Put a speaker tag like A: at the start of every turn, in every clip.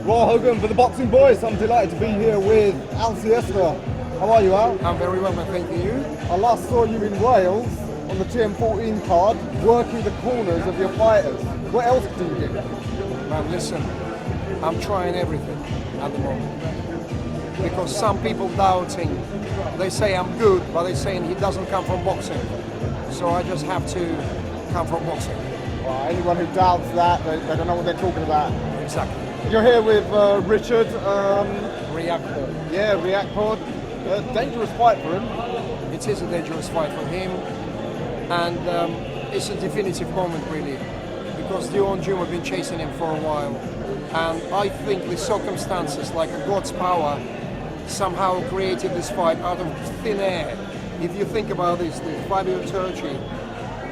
A: Raw Hogan for the Boxing Voice. I'm delighted to be here with Siesta. How are you, Al?
B: I'm very well, man. Thank you.
A: I last saw you in Wales on the TM14 card, working the corners of your fighters. What else do you do?
B: Man, listen, I'm trying everything at the moment. Because some people doubting, they say I'm good, but they're saying he doesn't come from boxing. So I just have to come from boxing.
A: Well, anyone who doubts that, they don't know what they're talking about.
B: Exactly.
A: You're here with Richard.
B: React.
A: Yeah, React Pod. Dangerous fight for him.
B: It is a dangerous fight for him. And it's a definitive moment, really. Because Dion Jum have been chasing him for a while. And I think the circumstances, like God's power, somehow created this fight out of thin air. If you think about this, the 5-year Turkey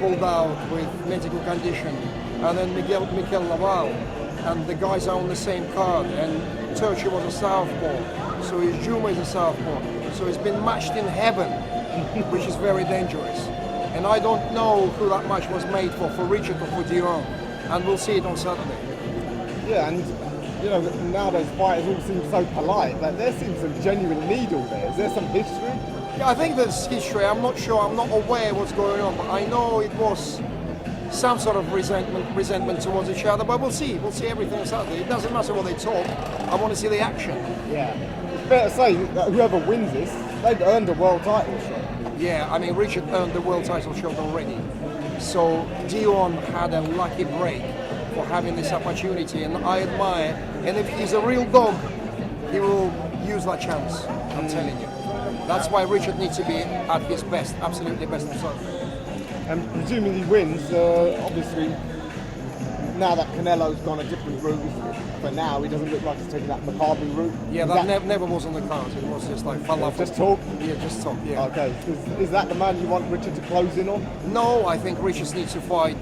B: pulled out with medical condition, and then Mikel Laval, and the guys are on the same card, and Turkey was a southpaw, so his Juma is a southpaw, so it's been matched in heaven, which is very dangerous. And I don't know who that match was made for Richard or for Dion, and we'll see it on Saturday.
A: Yeah, and you know, nowadays fighters all seem so polite, but there seems some genuine need all there. Is there some history?
B: Yeah, I think there's history. I'm not sure. I'm not aware what's going on, but I know it was some sort of resentment towards each other. But we'll see. We'll see everything on Saturday. It doesn't matter what they talk. I want to see the action.
A: Yeah. It's fair to say that whoever wins this, they've earned a world title shot.
B: Yeah, I mean, Richard earned the world title shot already. So Dion had a lucky break for having this opportunity, and I admire. And if he's a real dog, he will use that chance. I'm telling you. That's why Richard needs to be at his best, absolutely best himself.
A: And presuming he wins, obviously, now that Canelo's gone a different route, but now he doesn't look like he's taking that Maccabi route.
B: Yeah, that never was on the cards. It was just like falafel.
A: Just talk?
B: Yeah, just talk, yeah.
A: Okay, is that the man you want Richard to close in on?
B: No, I think Richard needs to fight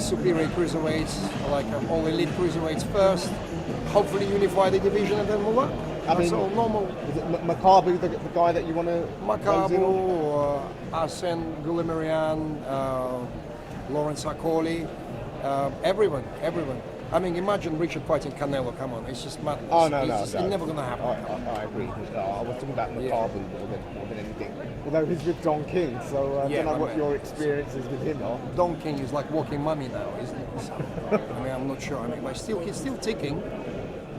B: superior cruiserweights, like all elite cruiserweights first, hopefully unify the division and then move on. That's all normal.
A: Is it Maccabi the guy that you want to close in on?
B: Maccabi, Arsene Goulamirian, Lawrence Akoli, everyone. I mean, imagine Richard fighting Canelo. Come on, it's just madness.
A: Oh no,
B: it's never going to happen.
A: I agree. I was talking about Maccabi more than anything. Although he's with Don King, so I don't know what your experiences with him are.
B: Don King is like walking mummy now, isn't it? So, I mean, I'm not sure. I mean, but he's still ticking.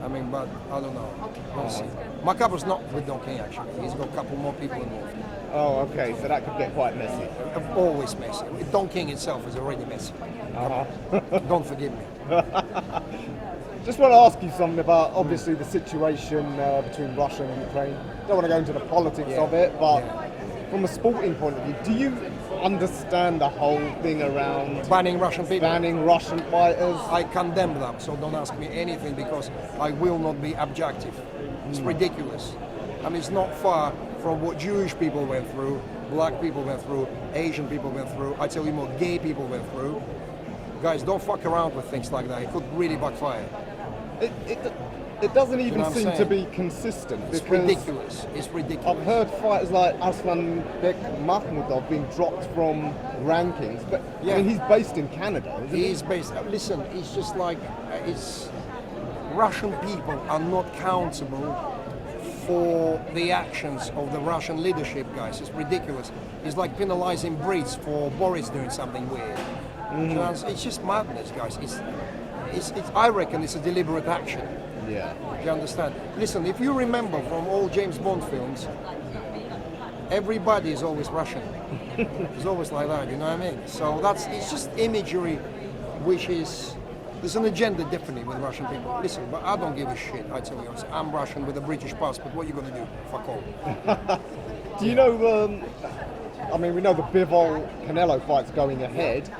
B: I mean, but I don't know. We'll see. Macabra's not with Don King, actually. He's got a couple more people involved.
A: Oh, okay. So that could get quite messy.
B: Always messy. Don King itself is already messy. Don't forgive me.
A: Just want to ask you something about, obviously, the situation between Russia and Ukraine. Don't want to go into the politics of it, but from a sporting point of view, do you understand the whole thing around
B: banning Russian people?
A: Banning Russian fighters?
B: I condemn that, so don't ask me anything because I will not be objective. It's ridiculous. I mean, it's not far from what Jewish people went through, black people went through, Asian people went through, I tell you more, gay people went through. Guys, don't fuck around with things like that. It could really backfire.
A: It doesn't even seem to be consistent.
B: It's ridiculous. It's ridiculous.
A: I've heard fighters like Aslan Mahmoudov being dropped from rankings, but I mean, he's based in Canada, isn't he?
B: He's based. Listen, it's just like Russian people are not accountable for the actions of the Russian leadership, guys. It's ridiculous. It's like penalizing Brits for Boris doing something weird. It's just madness, guys. I reckon it's a deliberate action.
A: Yeah.
B: Do you understand? Listen, if you remember from all James Bond films, everybody is always Russian. It's always like that, you know what I mean? So it's just imagery, which is, there's an agenda definitely with Russian people. Listen, but I don't give a shit, I tell you. I'm Russian with a British passport. What are you going to do? Fuck all.
A: Do you know, I mean, we know the Bivol-Canelo fight's going ahead.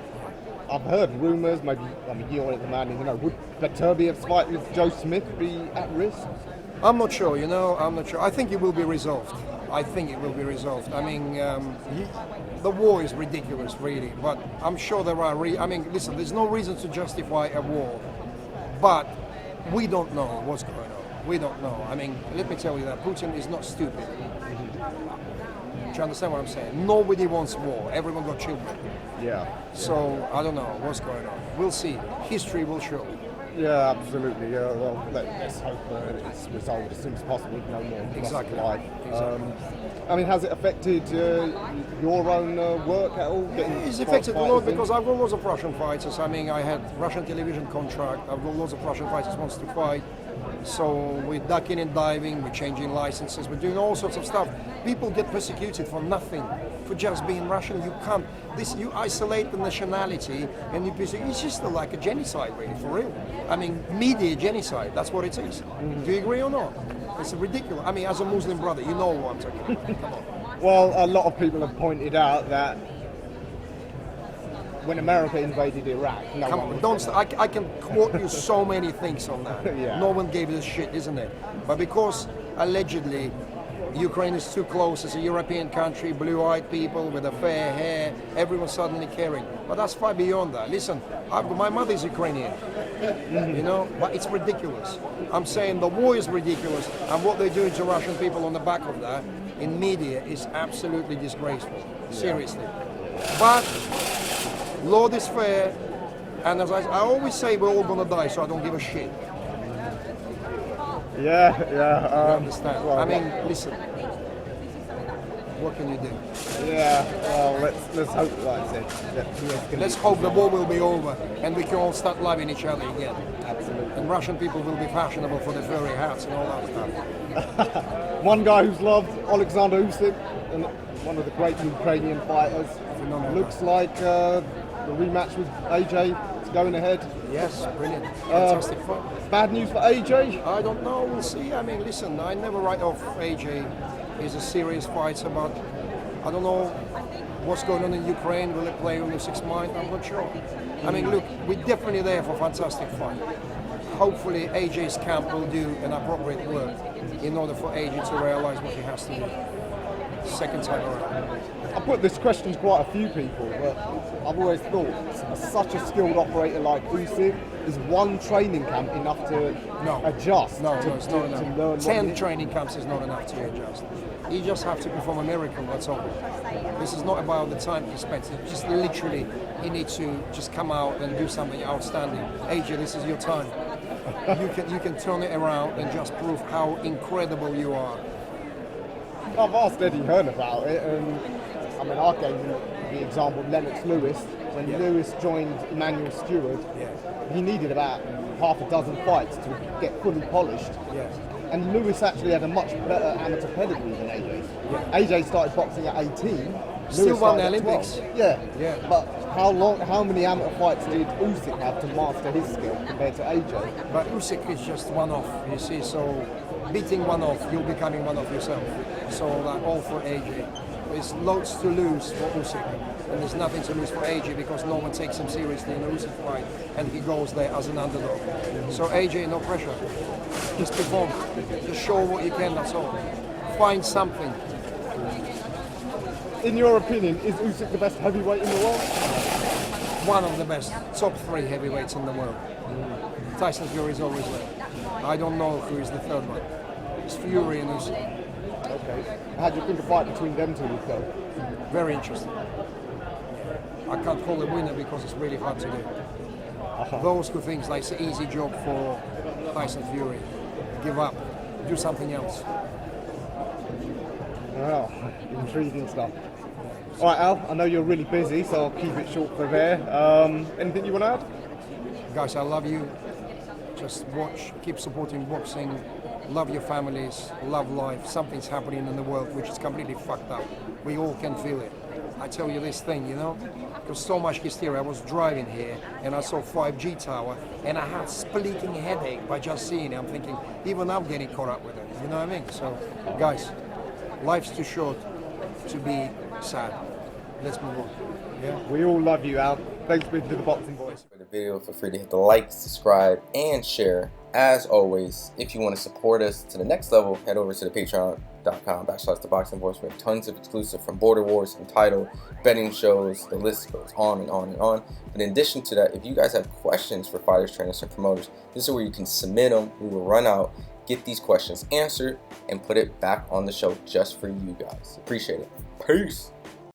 A: I've heard rumours, maybe, I mean, you're the man, you know, would Beterbiev's fight with Joe Smith be at risk?
B: I'm not sure, I'm not sure. I think it will be resolved. I mean, the war is ridiculous, really, but I'm sure there are, listen, there's no reason to justify a war, but we don't know what's going on. We don't know. I mean, let me tell you that Putin is not stupid. Do you understand what I'm saying? Nobody wants war. Everyone got children.
A: Yeah.
B: So, I don't know what's going on. We'll see. History will show.
A: Yeah, absolutely. Yeah, well, let's hope it's resolved as soon as possible. No more
B: Exactly.
A: life.
B: Exactly.
A: I mean, has it affected your own work at all?
B: It's affected a lot because I've got lots of Russian fighters. I mean, I had Russian television contract. I've got lots of Russian fighters wants to fight. So we're ducking and diving, we're changing licenses, we're doing all sorts of stuff. People get persecuted for nothing, for just being Russian. You can't. You isolate the nationality and you persecute. It's just like a genocide, really, for real. I mean, media genocide. That's what it is. Do you agree or not? It's ridiculous. I mean, as a Muslim brother, you know what I'm talking about. Come on.
A: Well, a lot of people have pointed out that when America invaded Iraq,
B: I can quote you so many things on that.
A: Yeah.
B: No one gave a shit, isn't it? But because allegedly Ukraine is too close as a European country, blue-eyed people with a fair hair, everyone's suddenly caring. But that's far beyond that. Listen, my mother's Ukrainian, you know, but it's ridiculous. I'm saying the war is ridiculous, and what they're doing to Russian people on the back of that in media is absolutely disgraceful. Seriously. But Lord is fair, and as I always say, we're all gonna die, so I don't give a shit.
A: Yeah.
B: You understand?
A: Well,
B: I mean, listen. What can you do?
A: Yeah. Well, let's hope, like I said,
B: Let's hope the war will be over and we can all start loving each other again.
A: Absolutely.
B: And Russian people will be fashionable for their furry hats and all that stuff.
A: One guy who's loved, Alexander Usyk, and one of the great Ukrainian fighters.
B: Phenomenal.
A: Looks like the rematch with AJ is going ahead.
B: Yes, brilliant. Fantastic fight.
A: Bad news for AJ?
B: I don't know, we'll see. I mean, listen, I never write off AJ. He's a serious fighter, but I don't know what's going on in Ukraine. Will it play on Usyk's mind? I'm not sure. I mean, look, we're definitely there for a fantastic fight. Hopefully AJ's camp will do an appropriate work in order for AJ to realize what he has to do. Second time around.
A: I put this question to quite a few people, but I've always thought such a skilled operator like Usyk, is one training camp enough to adjust?
B: No,
A: it's not
B: enough.
A: to learn
B: 10 training camps is not enough to adjust. You just have to perform a miracle, that's all. This is not about the time he spends. It's just literally, he needs to just come out and do something outstanding. AJ, this is your time. You can turn it around and just prove how incredible you are.
A: I've asked Eddie Hearn about it, and I mean, I gave him the example of Lennox Lewis. When Lewis joined Emmanuel Stewart, he needed about half a dozen fights to get fully polished. And Lewis actually had a much better amateur pedigree than AJ. AJ started boxing at 18.
B: Still
A: Lewis
B: won the
A: started at
B: Olympics.
A: 12.
B: Yeah.
A: But how many amateur fights did Usyk have to master his skill compared to AJ?
B: But Usyk is just one-off, you see, so beating one-off, you're becoming one-off yourself. So that all for AJ. There's loads to lose for Usyk, and there's nothing to lose for AJ because no one takes him seriously in a Usyk fight, and he goes there as an underdog. So AJ, no pressure. Just perform. Just show what you can, that's all. Find something.
A: In your opinion, is Usyk the best heavyweight in the world?
B: One of the best, top 3 heavyweights in the world. Tyson Fury is always there. I don't know who is the third one. It's Fury and Usyk.
A: Okay. How do you think a fight between them two would go?
B: Very interesting. I can't call a winner because it's really hard to do. Those who think like it's an easy job for Tyson Fury, give up, do something else.
A: Wow, intriguing stuff. All right, Al, I know you're really busy, so I'll keep it short for there. Anything you want to add?
B: Guys, I love you. Just watch, keep supporting boxing, love your families, love life. Something's happening in the world which is completely fucked up. We all can feel it. I tell you this thing, you know, there's so much hysteria. I was driving here and I saw 5G tower and I had splitting headache by just seeing it. I'm thinking, even I'm getting caught up with it. You know what I mean? So, guys, life's too short to be sad. Let's move on. Yeah.
A: We all love you, Al. Thanks for being to the Boxing Voice.
C: For the video, feel free to hit the like, subscribe, and share. As always, if you want to support us to the next level, head over to the patreon.com/ThaBoxingVoice. We have tons of exclusive from Border Wars, Entitled, betting shows, the list goes on and on and on. But in addition to that, if you guys have questions for fighters, trainers, and promoters, this is where you can submit them. We will run out, get these questions answered, and put it back on the show just for you guys. Appreciate it. Peace.